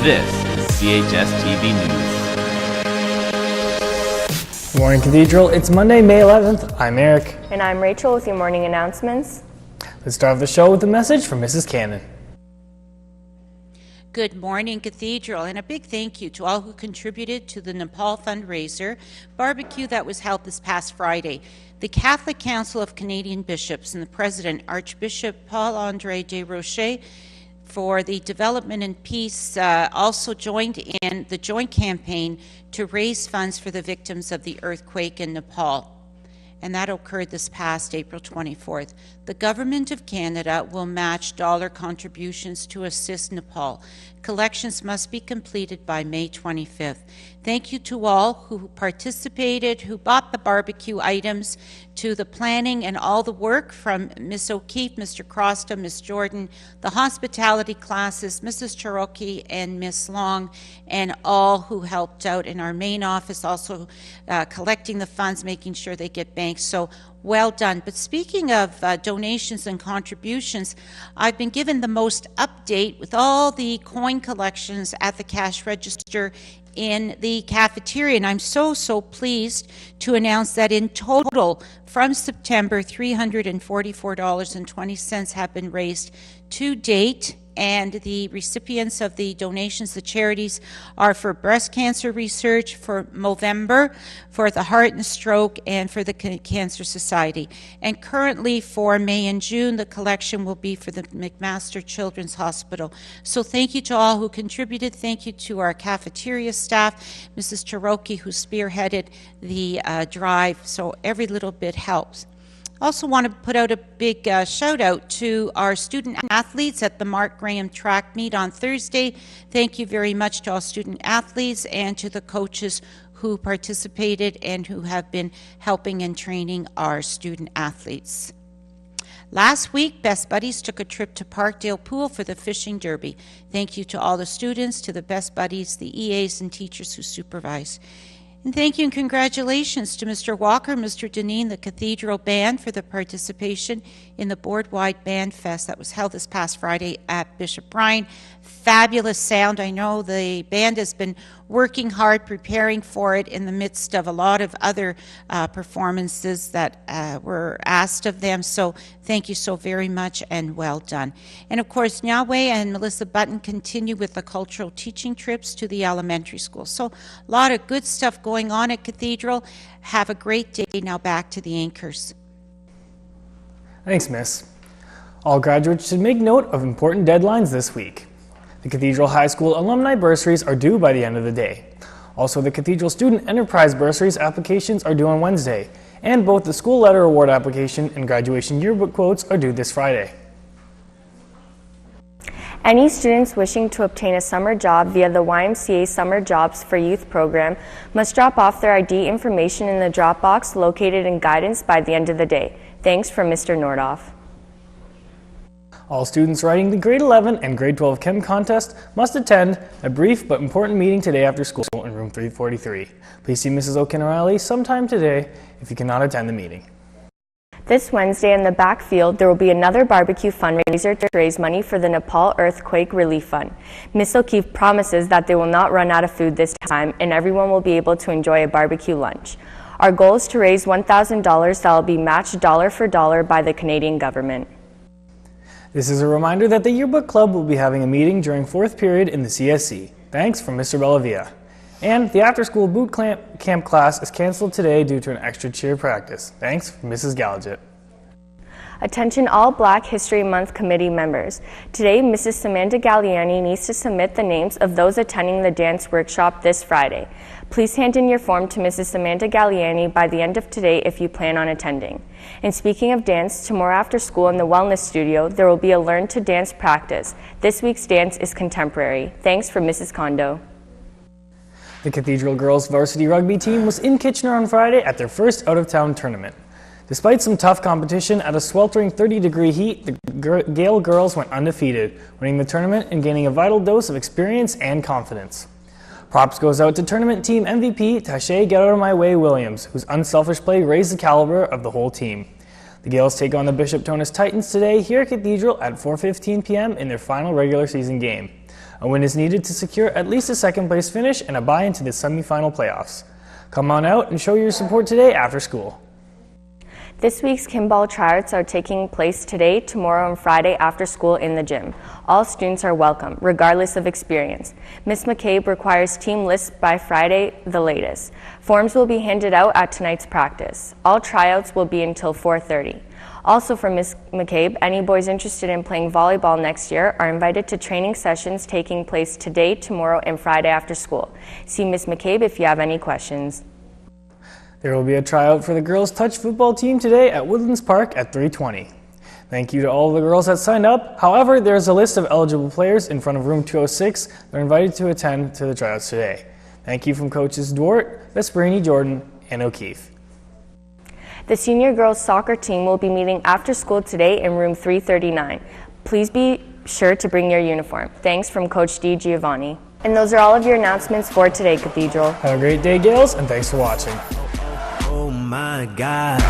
This is CHS TV News. Good morning, Cathedral. It's Monday, May 11th. I'm Eric. And I'm Rachel with your morning announcements. Let's start the show with a message from Mrs. Cannon. Good morning, Cathedral, and a big thank you to all who contributed to the Nepal fundraiser barbecue that was held this past Friday. The Catholic Council of Canadian Bishops and the President, Archbishop Paul-André de Rocher, for the Development and Peace also joined in the joint campaign to raise funds for the victims of the earthquake in Nepal. And that occurred this past April 24th. The Government of Canada will match dollar contributions to assist Nepal. Collections must be completed by May 25th. Thank you to all who participated, who bought the barbecue items, to the planning and all the work from Ms. O'Keefe, Mr. Crosta, Ms. Jordan, the hospitality classes, Mrs. Cherokee and Ms. Long, and all who helped out in our main office, also collecting the funds, making sure they get banked. So well done. But speaking of donations and contributions, I've been given the most update with all the coin collections at the cash register in the cafeteria, and I'm so pleased to announce that in total from September $344.20 have been raised to date, and the recipients of the donations, the charities, are for breast cancer research, for Movember, for the Heart and Stroke, and for the Cancer Society. And currently for May and June, the collection will be for the McMaster Children's Hospital. So thank you to all who contributed. Thank you to our cafeteria staff, Mrs. Cherokee, who spearheaded the drive. So every little bit helps. Also want to put out a big shout out to our student athletes at the Mark Graham track meet on Thursday. Thank you very much to all student athletes and to the coaches who participated and who have been helping and training our student athletes. Last week, Best Buddies took a trip to Parkdale Pool for the fishing derby. Thank you to all the students, to the Best Buddies, the EAs and teachers who supervise. And thank you and congratulations to Mr. Walker, Mr. Deneen, the Cathedral Band for the participation in the Board-Wide Band Fest that was held this past Friday at Bishop Bryan. Fabulous sound. I know the band has been working hard preparing for it in the midst of a lot of other performances that were asked of them. So thank you so very much and well done. And of course, Yahweh and Melissa Button continue with the cultural teaching trips to the elementary school. So a lot of good stuff going on at Cathedral. Have a great day. Now back to the anchors. Thanks, Miss. All graduates should make note of important deadlines this week. The Cathedral High School alumni bursaries are due by the end of the day. Also, the Cathedral Student Enterprise bursaries applications are due on Wednesday, and both the school letter award application and graduation yearbook quotes are due this Friday. Any students wishing to obtain a summer job via the YMCA Summer Jobs for Youth program must drop off their ID information in the drop box located in guidance by the end of the day. Thanks from Mr. Nordoff. All students writing the Grade 11 and Grade 12 Chem contest must attend a brief but important meeting today after school in room 343. Please see Mrs. O'Kinneally sometime today if you cannot attend the meeting. This Wednesday in the backfield, there will be another barbecue fundraiser to raise money for the Nepal Earthquake Relief Fund. Ms. O'Keefe promises that they will not run out of food this time and everyone will be able to enjoy a barbecue lunch. Our goal is to raise $1,000 that will be matched dollar for dollar by the Canadian government. This is a reminder that the Yearbook Club will be having a meeting during 4th period in the CSC. Thanks from Mr. Bellavia. And the after-school boot camp class is canceled today due to an extra cheer practice. Thanks from Mrs. Gallagher. Attention all Black History Month committee members. Today, Mrs. Samantha Galliani needs to submit the names of those attending the dance workshop this Friday. Please hand in your form to Mrs. Samantha Galliani by the end of today if you plan on attending. And speaking of dance, tomorrow after school in the Wellness Studio, there will be a Learn to Dance practice. This week's dance is contemporary. Thanks from Mrs. Kondo. The Cathedral Girls varsity rugby team was in Kitchener on Friday at their first out-of-town tournament. Despite some tough competition at a sweltering 30-degree heat, the Gale girls went undefeated, winning the tournament and gaining a vital dose of experience and confidence. Props goes out to tournament team MVP Tashay Get Out of My Way Williams, whose unselfish play raised the caliber of the whole team. The Gales take on the Bishop Tonus Titans today here at Cathedral at 4:15 p.m. in their final regular season game. A win is needed to secure at least a second-place finish and a bye into the semifinal playoffs. Come on out and show your support today after school. This week's Kimball tryouts are taking place today, tomorrow, and Friday after school in the gym. All students are welcome, regardless of experience. Ms. McCabe requires team lists by Friday, the latest. Forms will be handed out at tonight's practice. All tryouts will be until 4:30. Also for Ms. McCabe, any boys interested in playing volleyball next year are invited to training sessions taking place today, tomorrow, and Friday after school. See Ms. McCabe if you have any questions. There will be a tryout for the girls' touch football team today at Woodlands Park at 3:20. Thank you to all the girls that signed up. However, there is a list of eligible players in front of room 206 that are invited to attend to the tryouts today. Thank you from coaches Dwart, Vesperini, Jordan, and O'Keefe. The senior girls soccer team will be meeting after school today in room 339. Please be sure to bring your uniform. Thanks from Coach D. Giovanni. And those are all of your announcements for today, Cathedral. Have a great day, Gales, and thanks for watching. Oh my God.